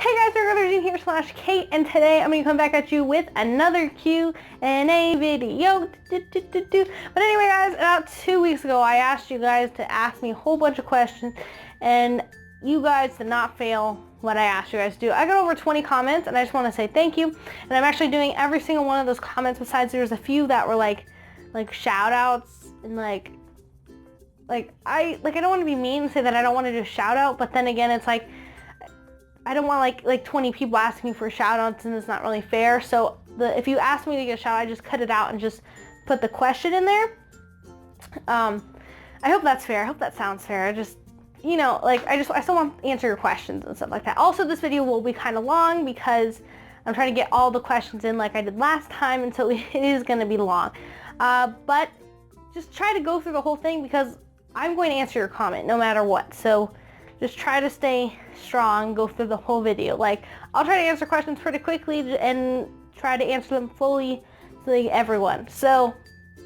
Hey guys, Reggie here / Kate, and today I'm going to come back at you with another Q&A video. But anyway guys, about 2 weeks ago I asked you guys to ask me a whole bunch of questions, and you guys did not fail what I asked you guys to do. I got over 20 comments, and I just want to say thank you. And I'm actually doing every single one of those comments, besides there's a few that were like shout outs, and like I don't want to be mean and say that I don't want to do a shout out, but then again it's like I don't want like 20 people asking me for shout outs, and it's not really fair. So if you ask me to get a shout out, I just cut it out and just put the question in there. I hope that's fair. I hope that sounds fair. I just, you know, I still want to answer your questions and stuff like that. Also, this video will be kind of long because I'm trying to get all the questions in like I did last time, and so it is going to be long. But just try to go through the whole thing because I'm going to answer your comment no matter what. So just try to stay strong, go through the whole video. I'll try to answer questions pretty quickly and try to answer them fully to everyone. So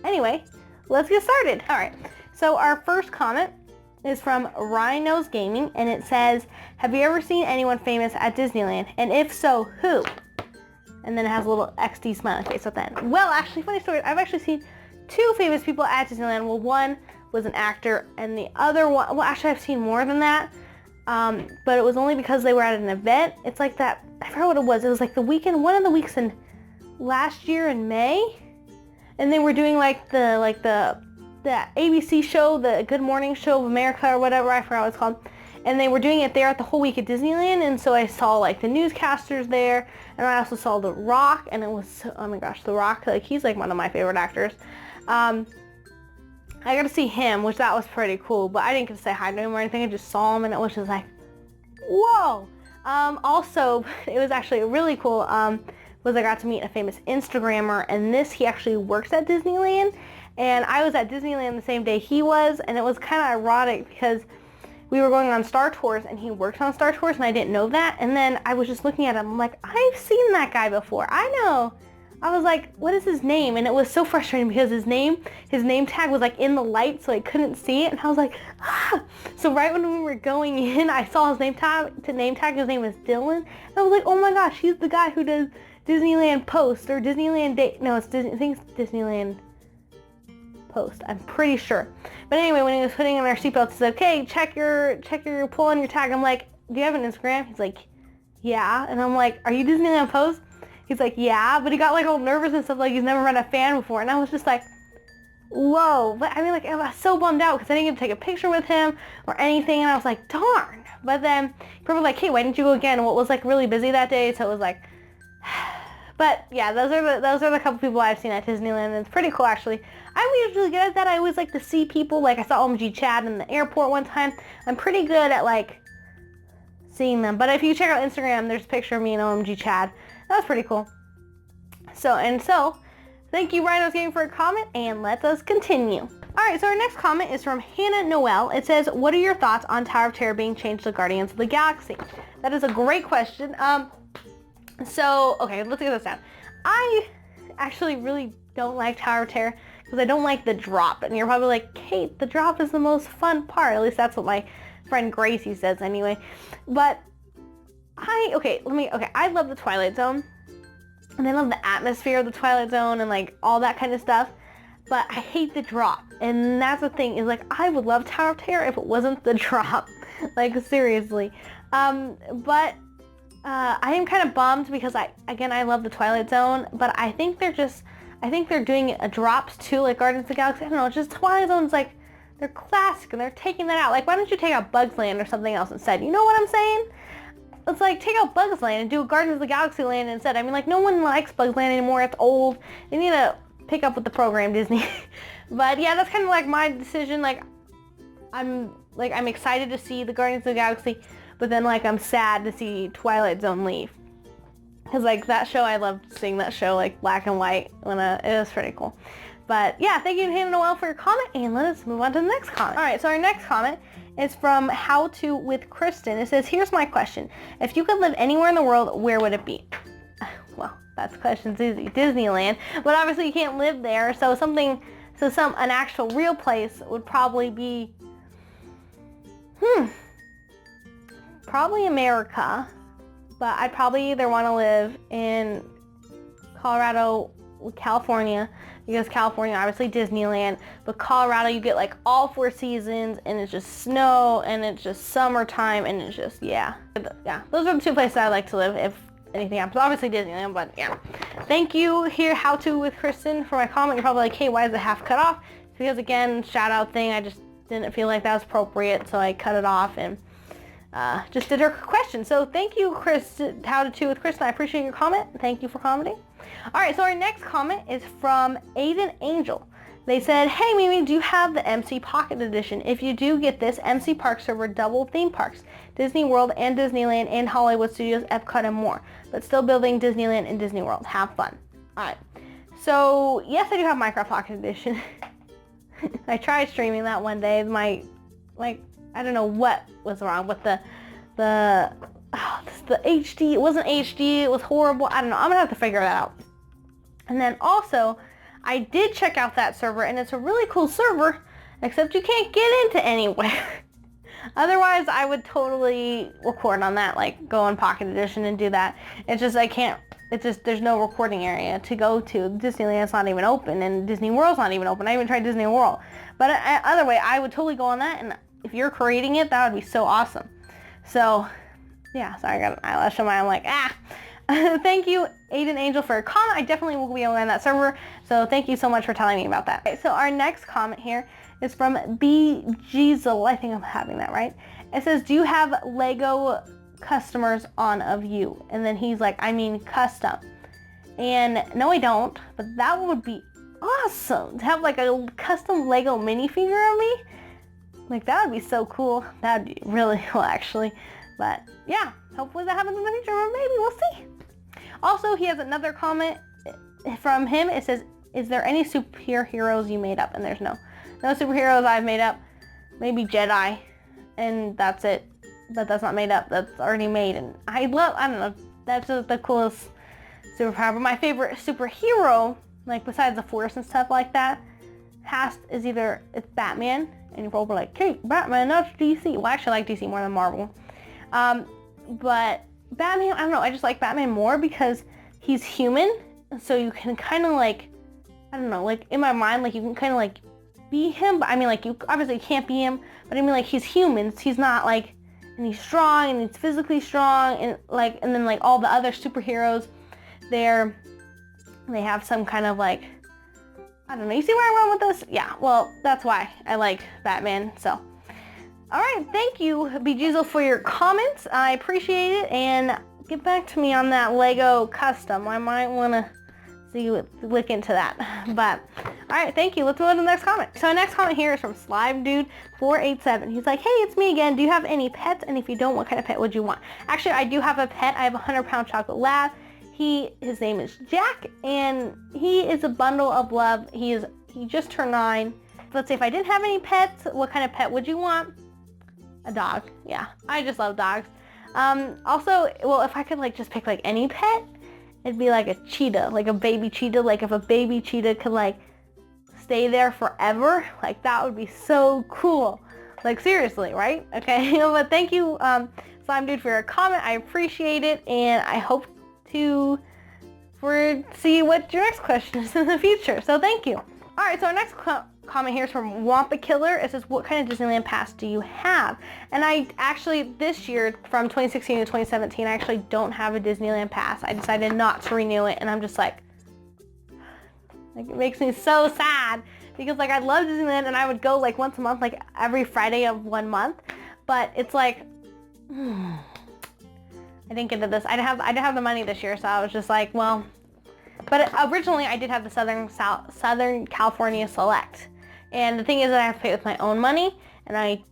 anyway, let's get started. All right, so our first comment is from Rhinos Gaming, and it says, have you ever seen anyone famous at Disneyland? And if so, who? And then it has a little XD smiley face at the end. Well, actually, funny story, I've actually seen 2 famous people at Disneyland. Well, one was an actor, and the other one, well, actually I've seen more than that, but it was only because they were at an event. It's like that, I forgot what it was. It was like the weekend, one of the weeks in last year in May, and they were doing the ABC show, the Good Morning Show of America or whatever, I forgot what it's called, and they were doing it there at the whole week at Disneyland. And so I saw like the newscasters there, and I also saw The Rock, and it was, oh my gosh, The Rock, he's like one of my favorite actors. I got to see him, which that was pretty cool, but I didn't get to say hi to him or anything. I just saw him, and it was just like, whoa. Also, it was actually really cool, was I got to meet a famous Instagrammer, and he actually works at Disneyland, and I was at Disneyland the same day he was, and it was kind of ironic because we were going on Star Tours, and he works on Star Tours, and I didn't know that. And then I was just looking at him, I'm like, I've seen that guy before. I know. I was like, what is his name? And it was so frustrating because his name tag was like in the light, so I couldn't see it. And I was like, ah. So right when we were going in, I saw his name tag. His name was Dylan. And I was like, oh my gosh, he's the guy who does Disneyland Post or Disneyland Day. No, I think it's Disneyland Post. I'm pretty sure. But anyway, when he was putting on our seatbelts, he said, okay, check your pull on your tag. I'm like, do you have an Instagram? He's like, yeah. And I'm like, are you Disneyland Post? He's like, yeah, but he got all nervous and stuff, like he's never met a fan before. And I was just like, whoa. But I mean, I was so bummed out because I didn't get to take a picture with him or anything. And I was like, darn. But then people were like, hey, why didn't you go again? And what was really busy that day. So it was like, but yeah, those are the couple people I've seen at Disneyland. And it's pretty cool, actually. I'm usually good at that. I always like to see people. I saw OMG Chad in the airport one time. I'm pretty good at seeing them. But if you check out Instagram, there's a picture of me and OMG Chad. That was pretty cool. So, thank you Rhinos Gaming for a comment, and let us continue. Alright, so our next comment is from Hannah Noel. It says, what are your thoughts on Tower of Terror being changed to Guardians of the Galaxy? That is a great question. So, okay, let's get this down. I actually really don't like Tower of Terror because I don't like the drop. And you're probably like, Kate, the drop is the most fun part. At least that's what my friend Gracie says anyway. But I love the Twilight Zone, and I love the atmosphere of the Twilight Zone and all that kind of stuff, but I hate the drop. And that's the thing, is I would love Tower of Terror if it wasn't the drop, seriously. But I am kind of bummed because I love the Twilight Zone, but I think they're doing drops too, like Guardians of the Galaxy. I don't know, it's just Twilight Zone's they're classic, and they're taking that out. Why don't you take out Bugs Land or something else instead? You know what I'm saying? Let's take out Bugs Land and do a Guardians of the Galaxy Land instead. I mean, no one likes Bugs Land anymore. It's old. They need to pick up with the program, Disney. But yeah, that's kind of my decision. I'm excited to see the Guardians of the Galaxy, but then I'm sad to see Twilight Zone leave. Because that show, I loved seeing that show black and white when it was pretty cool. But yeah, thank you Hannah Noel for your comment, and let us move on to the next comment. All right, so our next comment is from How To with Kristen. It says, here's my question. If you could live anywhere in the world, where would it be? Well, that's question's easy. Disneyland. But obviously you can't live there, so an actual real place would probably be, probably America. but I'd probably either want to live in Colorado, California, because California, obviously Disneyland, but Colorado, you get like all 4 seasons, and it's just snow, and it's just summertime, and it's just, yeah. Yeah, those are the 2 places I'd like to live if anything happens. Obviously Disneyland, but yeah. Thank you here, How To with Kristen, for my comment. You're probably like, hey, why is the half cut off? It's because, again, shout out thing, I just didn't feel like that was appropriate, so I cut it off and just did her question. So thank you, Chris, How To with Kristen. I appreciate your comment. Thank you for commenting. All right, so our next comment is from Aiden Angel. They said, hey Mimi, do you have the MC Pocket Edition? If you do, get this MC Park server, double theme parks, Disney World and Disneyland and Hollywood Studios, Epcot and more, but still building Disneyland and Disney World. Have fun. All right, so yes, I do have Minecraft Pocket Edition. I tried streaming that one day. I don't know what was wrong with the HD. It wasn't HD. It was horrible. I don't know. I'm gonna have to figure that out. And then also, I did check out that server, and it's a really cool server, except you can't get into anywhere. Otherwise, I would totally record on that, like go on Pocket Edition and do that. It's just I can't. It's just there's no recording area to go to. Disneyland's not even open, and Disney World's not even open. I even tried Disney World, but other way, I would totally go on that, and if you're creating it, that would be so awesome. So, yeah, sorry, I got an eyelash on my, I'm like, ah. Thank you, Aiden Angel, for a comment. I definitely will be on that server, so thank you so much for telling me about that. Okay, so our next comment here is from Boozeled. I think I'm having that right. It says, do you have Lego customers on of you? And then he's like, I mean custom. And no, I don't, but that would be awesome to have like a custom Lego minifigure of me. Like, that would be so cool. That would be really cool, actually. But yeah, hopefully that happens in the future, or maybe we'll see. Also, he has another comment from him. It says, is there any superheroes you made up? And there's no superheroes I've made up. Maybe Jedi, and that's it. But that's not made up. That's already made. And I don't know, that's just the coolest superpower. But my favorite superhero, like besides the Force and stuff like that, it's Batman. And you're probably like, hey, Batman, that's DC. Well, I actually like DC more than Marvel. But Batman, I don't know, I just like Batman more because he's human. So you can kind of like, I don't know, like in my mind, like you can kind of like be him. But I mean, like you obviously can't be him. But I mean, like he's human. He's not like, and he's strong and he's physically strong. And like, and then like all the other superheroes, they have some kind of like, I don't know, you see where I went with this? Yeah, well, that's why I like Batman, so. All right, thank you, Boozeled, for your comments. I appreciate it, and get back to me on that Lego custom. I might want to look into that, but all right, thank you. Let's go to the next comment. So our next comment here is from SlimeDude487. He's like, hey, it's me again. Do you have any pets? And if you don't, what kind of pet would you want? Actually, I do have a pet. I have a 100-pound chocolate lab. His name is Jack, and he is a bundle of love. He just turned 9. Let's say if I didn't have any pets, what kind of pet would you want? A dog. Yeah, I just love dogs. Also, well, if I could like just pick like any pet, it'd be like a cheetah, like a baby cheetah. Like if a baby cheetah could like stay there forever, like that would be so cool. Like seriously, right? Okay, but thank you, Slime Dude, for your comment. I appreciate it, and I hope to see what your next question is in the future. So thank you. All right, so our next comment here is from Wampa Killer. It says, what kind of Disneyland pass do you have? And I actually, this year, from 2016 to 2017, I actually don't have a Disneyland pass. I decided not to renew it, and I'm just like it makes me so sad because like I love Disneyland and I would go like once a month, like every Friday of 1 month, but it's like, I didn't get to this. I didn't have the money this year, so I was just like, well. But originally, I did have the Southern California Select, and the thing is that I have to pay with my own money, and I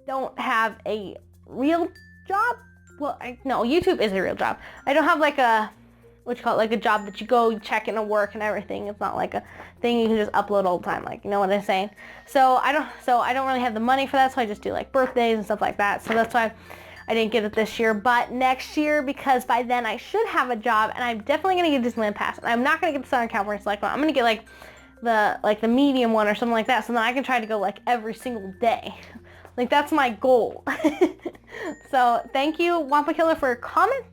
don't have a real job. Well, no, YouTube is a real job. I don't have like a like a job that you go, you check in and work and everything. It's not like a thing you can just upload all the time, like, you know what I'm saying? So I don't really have the money for that, so I just do like birthdays and stuff like that. So that's why I didn't get it this year, but next year, because by then I should have a job, and I'm definitely gonna get Disneyland Pass. And I'm not gonna get the Southern California Select one. I'm gonna get like the medium one or something like that, so then I can try to go like every single day. Like that's my goal. So thank you, Wampa Killer, for your comment,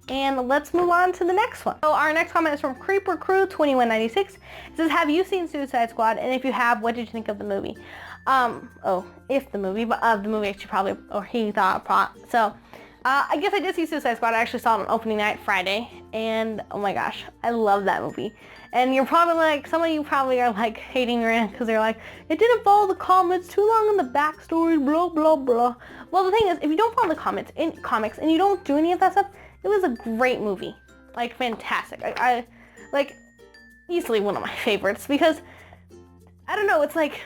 And let's move on to the next one. So our next comment is from Creeper Crew 2196. It says, have you seen Suicide Squad? And if you have, what did you think of the movie? If the movie, but of the movie she probably, or he thought, so. I guess I did see Suicide Squad. I actually saw it on opening night Friday, and oh my gosh, I love that movie. And you're probably like, some of you probably are like hating her because they're like, it didn't follow the comics, too long in the backstory, blah, blah, blah. Well, the thing is, if you don't follow the comics and you don't do any of that stuff, it was a great movie. Like, fantastic. I like, easily one of my favorites because, I don't know, it's like,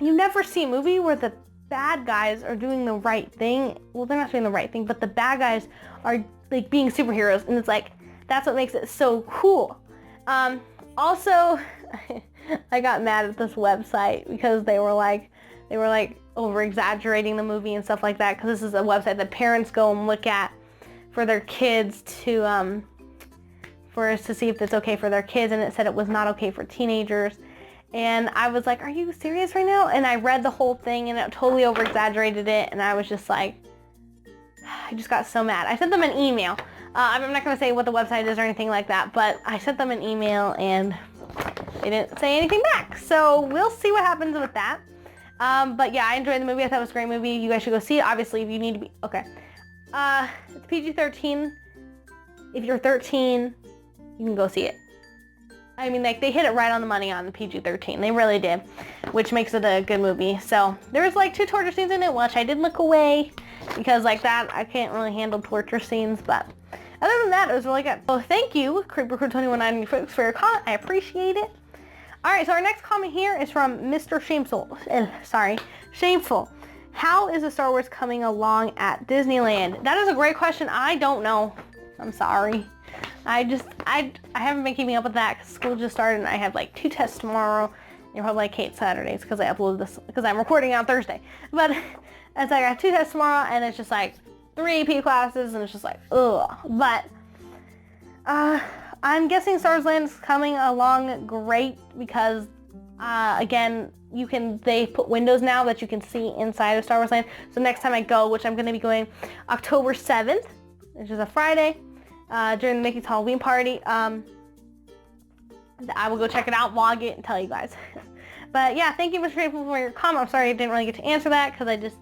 you never see a movie where the bad guys are doing the right thing. Well, they're not doing the right thing, but the bad guys are like being superheroes, and it's like, that's what makes it so cool. Also, I got mad at this website because they were like over exaggerating the movie and stuff like that, because this is a website that parents go and look at for their kids to see if it's okay for their kids, and it said it was not okay for teenagers. And I was like, are you serious right now? And I read the whole thing and it totally over exaggerated it, and I was just like, I just got so mad. I sent them an email. I'm not gonna say what the website is or anything like that, but I sent them an email and they didn't say anything back. So we'll see what happens with that. But yeah, I enjoyed the movie. I thought it was a great movie. You guys should go see it. Obviously, if you need to be, okay. It's PG-13. If you're 13, you can go see it. I mean, like, they hit it right on the money on the PG-13. They really did, which makes it a good movie. So there's like 2 torture scenes in it, which I did look away because like that, I can't really handle torture scenes. But other than that, it was really good. So thank you, Creeper Crew 2196, for your comment. I appreciate it. All right, so our next comment here is from Mr. Shameful. How is the Star Wars coming along at Disneyland? That is a great question. I don't know. I'm sorry. I haven't been keeping up with that because school just started and I have like 2 tests tomorrow. You're probably like, Kate, Saturdays because I uploaded this because I'm recording on Thursday. But it's like I have 2 tests tomorrow and it's just like 3 AP classes and it's just like, ugh. But I'm guessing Star Wars Land is coming along great because again, they put windows now that you can see inside of Star Wars Land. So next time I go, which I'm going to be going October 7th, which is a Friday, during the Mickey's Halloween party. I will go check it out, vlog it, and tell you guys. But yeah, thank you, Mr. Faithful, for your comment. I'm sorry I didn't really get to answer that because I just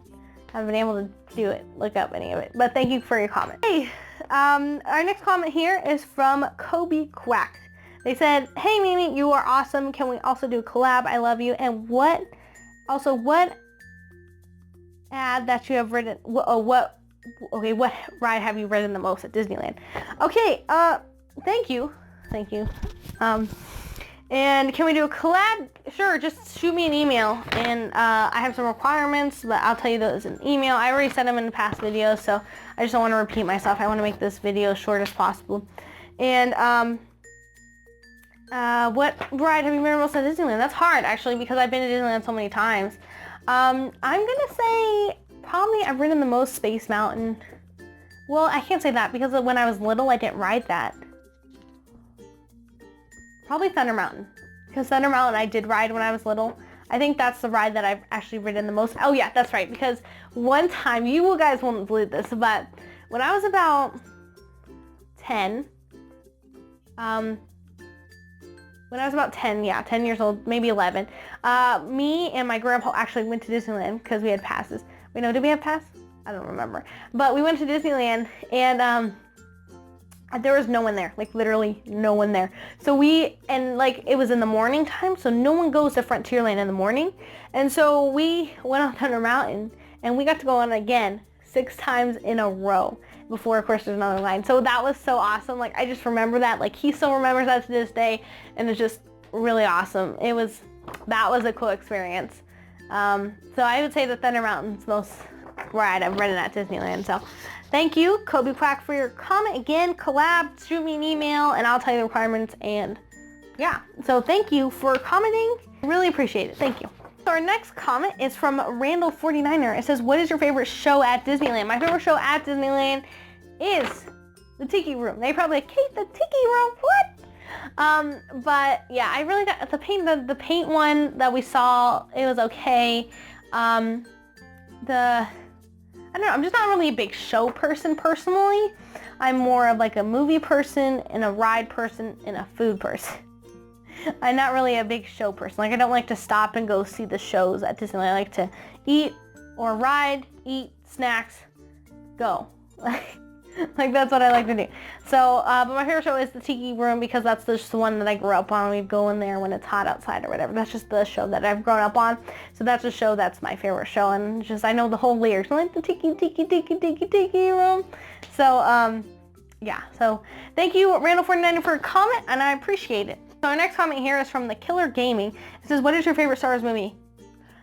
haven't been able to look up any of it. But thank you for your comment. Hey, our next comment here is from Kobe Quack. They said, hey Mimi, you are awesome. Can we also do a collab? I love you. And what ad that you have written, what ride have you ridden the most at Disneyland? Okay, thank you. And can we do a collab? Sure, just shoot me an email, and I have some requirements, but I'll tell you those in email. I already said them in the past videos, so I just don't want to repeat myself. I want to make this video as short as possible. And what ride have you ridden most at Disneyland? That's hard, actually, because I've been to Disneyland so many times. I'm gonna say probably I've ridden the most Space Mountain. Well, I can't say that because when I was little, I didn't ride that. Probably Thunder Mountain. Because Thunder Mountain I did ride when I was little. I think that's the ride that I've actually ridden the most. Oh yeah, that's right. Because one time, you guys won't believe this, but when I was about 10, when I was about 10 years old, maybe 11, me and my grandpa actually went to Disneyland because we had passes. Wait, no, did we have pass? I don't remember. But we went to Disneyland and there was no one there, like literally no one there. So it was in the morning time, so no one goes to Frontierland in the morning. And so we went on Thunder Mountain and we got to go on again 6 times in a row before, of course, there's another line. So that was so awesome. Like, I just remember that. Like, he still remembers that to this day, and it's just really awesome. That was a cool experience. So I would say the Thunder Mountain's most ride I've ridden at Disneyland. So thank you, Kobe Quack, for your comment. Again, collab, shoot me an email, and I'll tell you the requirements. And yeah, so thank you for commenting. Really appreciate it. Thank you. So our next comment is from Randall49er. It says, what is your favorite show at Disneyland? My favorite show at Disneyland is the Tiki Room. They probably like, Kate, the Tiki Room, what? But yeah, I really got the paint one that we saw. It was okay. I don't know, I'm just not really a big show person personally. I'm more of like a movie person and a ride person and a food person. I'm not really a big show person. Like I don't like to stop and go see the shows at Disneyland. I like to eat or ride, eat, snacks, go. Like that's what I like to do. So, but my favorite show is the Tiki Room because that's just the one that I grew up on. We'd go in there when it's hot outside or whatever. That's just the show that I've grown up on. So that's a show that's my favorite show, and just I know the whole lyrics. I like the Tiki Tiki Tiki Tiki Tiki Room. So, yeah. So thank you, Randall49, for a comment, and I appreciate it. So our next comment here is from the Killer Gaming. It says, "What is your favorite Star Wars movie?"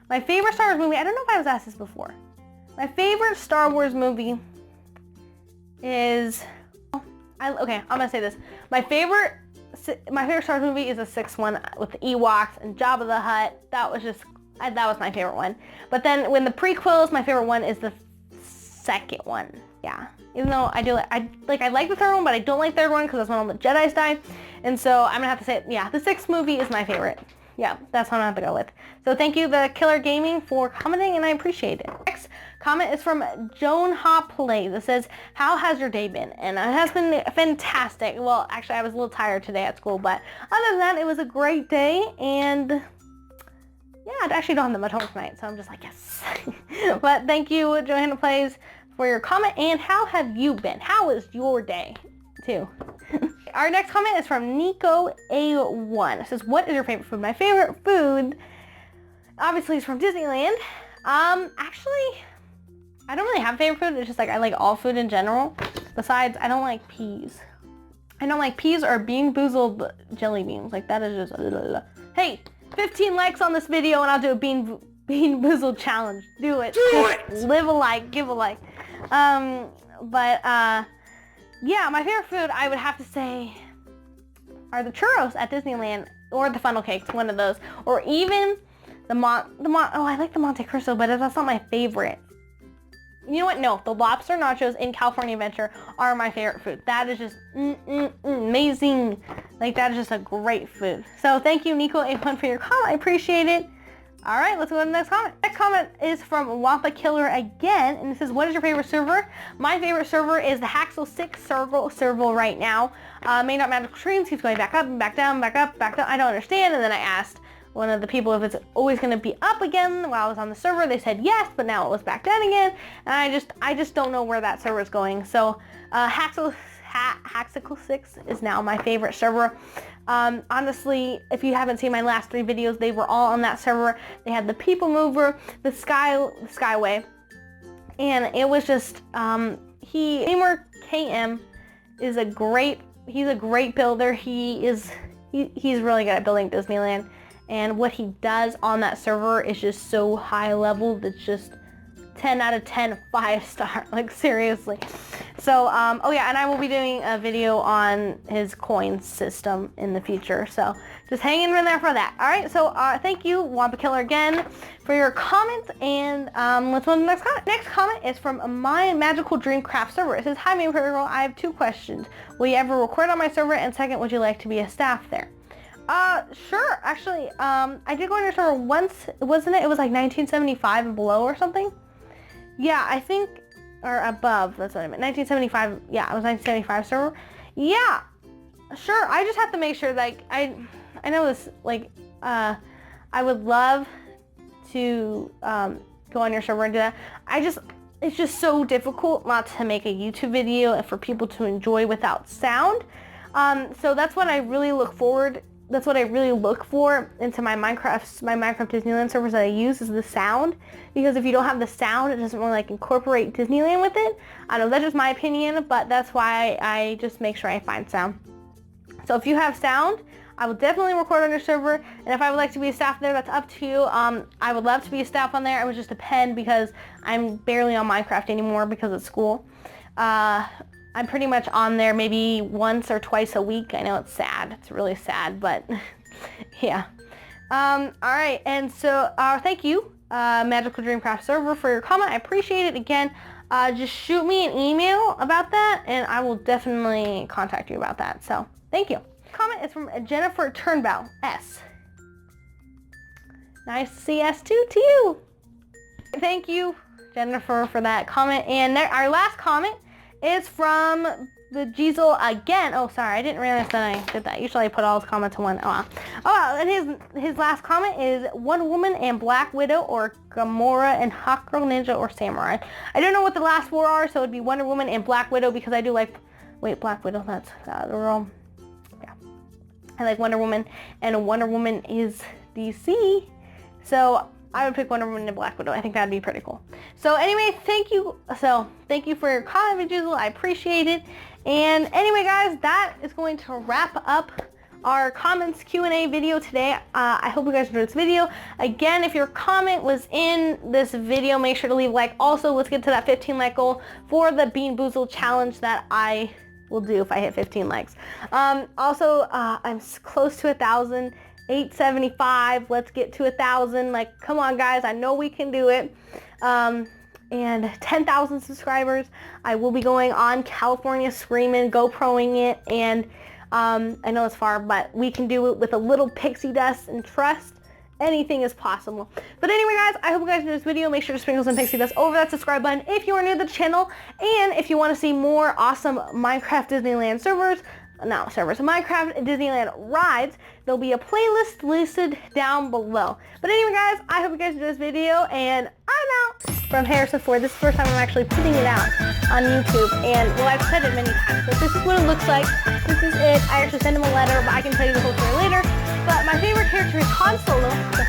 My favorite Star Wars movie. I don't know if I was asked this before. My favorite Star Wars movie is, okay, I'm gonna say this. My favorite Star Wars movie is the 6th one with the Ewoks and Jabba the Hutt. That was my favorite one. But then when the prequels, my favorite one is the 2nd one. Yeah, even though I like the 3rd one, but I don't like the 3rd one because that's when all the Jedis died. And so I'm gonna have to say, yeah, the 6th movie is my favorite. Yeah, that's what I'm gonna have to go with. So thank you, the Killer Gaming, for commenting, and I appreciate it. Next comment is from Joan Ha Plays. It says, "How has your day been?" And it has been fantastic. Well, actually, I was a little tired today at school, but other than that, it was a great day. And yeah, I actually don't have that much homework tonight, so I'm just like, yes. But thank you, Joanna Plays, for your comment. And how have you been? How was your day, too? Our next comment is from Nico A1. It says, "What is your favorite food?" My favorite food, obviously, is from Disneyland. Actually, I don't really have a favorite food. It's just like I like all food in general. Besides, I don't like peas. I don't like peas or Bean Boozled jelly beans. Like that is just. Hey, 15 likes on this video and I'll do a Bean Boozled challenge. Do it. Live a like, give a like. Yeah, my favorite food, I would have to say, are the churros at Disneyland, or the funnel cakes, one of those, or even oh, I like the Monte Cristo, but that's not my favorite. You know what? No, the lobster nachos in California Adventure are my favorite food. That is just amazing. Like that is just a great food. So thank you, Nico A1, for your comment. I appreciate it. All right, let's go to the next comment. Next comment is from Wampa Killer again, and it says, "What is your favorite server?" My favorite server is the Haxel 6 server right now. May not Magical Dreams keeps going back up and back down, back up, back down. I don't understand. And then I asked one of the people if it's always going to be up again while I was on the server. They said yes, but now it was back down again. And I just don't know where that server is going. So Haxel 6 is now my favorite server. Honestly, if you haven't seen my last 3 videos, they were all on that server. They had the People Mover, the Skyway, and it was just Gamer KM is he's a great builder. He's really good at building Disneyland, and what he does on that server is just so high level. That's just 10 out of 10, 5-star, like seriously. So, oh yeah, and I will be doing a video on his coin system in the future. So just hang in there for that. All right, so thank you, Wampa Killer, again for your comment. And let's go to the next comment. Next comment is from My Magical Dream Craft server. It says, "Hi, Mimiperiwinkle. I have 2 questions. Will you ever record on my server? And second, would you like to be a staff there?" Sure. Actually, I did go on your server once, wasn't it? It was like 1975 and below or something. Yeah, I think, or above, that's what I meant. 1975, yeah, it was 1975 server. Yeah, sure. I just have to make sure, like, I know this, like, I would love to go on your server and do that. It's just so difficult not to make a YouTube video and for people to enjoy without sound. So that's what I really look forward. That's what I really look for into my Minecraft Disneyland servers that I use, is the sound. Because if you don't have the sound, it doesn't really like incorporate Disneyland with it. I know that's just my opinion, but that's why I just make sure I find sound. So if you have sound, I will definitely record on your server. And if I would like to be a staff there, that's up to you. I would love to be a staff on there. It would just depend because I'm barely on Minecraft anymore because of school. I'm pretty much on there maybe once or twice a week. I know it's sad. It's really sad, but yeah. All right, and so thank you, Magical Dreamcraft server, for your comment. I appreciate it. Again, just shoot me an email about that, and I will definitely contact you about that. So thank you. Comment is from Jennifer Turnbow S. Nice to see S2 to you. Thank you, Jennifer, for that comment. And our last comment is from the Diesel again. Oh, sorry, I didn't realize that I did that. Usually I put all his comments in one. Oh, wow. Oh, wow. And his last comment is Wonder Woman and Black Widow, or Gamora and Hawk Girl, Ninja, or Samurai. I don't know what the last four are, so it'd be Wonder Woman and Black Widow, because I do like, wait, Black Widow, that's the wrong. Yeah. I like Wonder Woman, and Wonder Woman is DC, so I would pick Wonder Woman and Black Widow. I think that'd be pretty cool. So anyway, thank you for your comment, Boozeled. I appreciate it. And anyway, guys, that is going to wrap up our comments Q&A video today. I hope you guys enjoyed this video. Again, if your comment was in this video, make sure to leave a like. Also, let's get to that 15 like goal for the Bean Boozled challenge that I will do if I hit 15 likes. Also, I'm close to 1,000. 875. Let's get to 1,000. Like, come on, guys. I know we can do it. And 10,000 subscribers. I will be going on California Screamin', GoProing it, and I know it's far, but we can do it with a little pixie dust and trust. Anything is possible. But anyway, guys, I hope you guys enjoyed this video. Make sure to sprinkle some pixie dust over that subscribe button if you are new to the channel, and if you want to see more awesome Minecraft Disneyland Minecraft Disneyland rides, there'll be a playlist listed down below. But anyway, guys, I hope you guys enjoyed this video, and I'm out from Harrison Ford. This is the first time I'm actually putting it out on YouTube, and well, I've said it many times, but this is what it looks like. This is it. I actually sent him a letter, but I can tell you the whole story later. But my favorite character is Han Solo. So